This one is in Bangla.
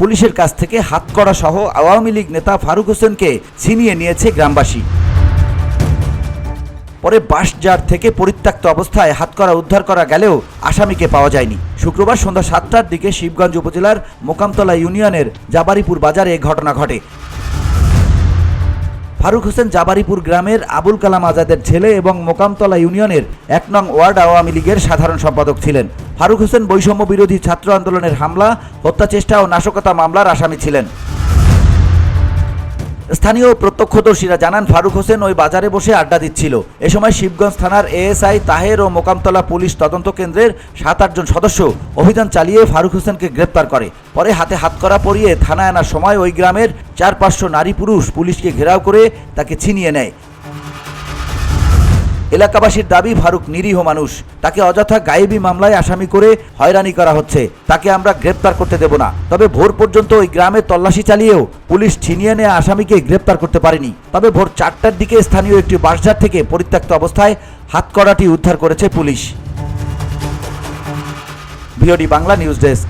পুলিশের কাছ থেকে হাতকড়া সহ আওয়ামী লীগ নেতা ফারুক হোসেনকে ছিনিয়ে নিয়েছে গ্রামবাসী। পরে বাঁশঝাড় থেকে পরিত্যক্ত অবস্থায় হাতকড়া উদ্ধার করা গেলেও আসামিকে পাওয়া যায়নি। শুক্রবার সন্ধ্যা 7টার দিকে শিবগঞ্জ উপজেলার মোকামতলা ইউনিয়নের জাবারিপুর বাজারে এ ঘটনা ঘটে। ফারুক হোসেন জাবারিপুর গ্রামের আবুল কালাম আজাদের ছেলে এবং মোকামতলা ইউনিয়নের 1 নং ওয়ার্ড আওয়ামী লীগের সাধারণ সম্পাদক ছিলেন। ফারুক হোসেন বৈষম্য বিরোধী ছাত্র আন্দোলনের হামলা, হত্যাচেষ্টা ও নাশকতা মামলার আসামি ছিলেন। স্থানীয় প্রত্যক্ষদর্শীরা জানান, ফারুক হোসেন ওই বাজারে বসে আড্ডা দিচ্ছিল। এ সময় শিবগঞ্জ থানার এএসআই তাহের ও মোকামতলা পুলিশ তদন্ত কেন্দ্রের 7-8 জন সদস্য অভিযান চালিয়ে ফারুক হোসেনকে গ্রেপ্তার করে। পরে হাতে হাতকড়া পরিয়ে থানায় আনার সময় ওই গ্রামের 400-500 নারী পুরুষ পুলিশকে ঘেরাও করে তাকে ছিনিয়ে নেয়। এলাকাবাসীর দাবি, ফারুক নিরীহ মানুষ, তাকে অযথা গায়েবী মামলায় আসামি করে হয়রানি করা হচ্ছে। তাকে আমরা গ্রেপ্তার করতে দেব না। তবে ভোর পর্যন্ত ওই গ্রামে তল্লাশি চালিয়েও পুলিশ ছিনিয়ে নেওয়া আসামিকে গ্রেপ্তার করতে পারেনি। তবে ভোর 4টার দিকে স্থানীয় একটি বাঁশঝাড় থেকে পরিত্যক্ত অবস্থায় হাতকড়াটি উদ্ধার করেছে police. VOD Bangla news desk.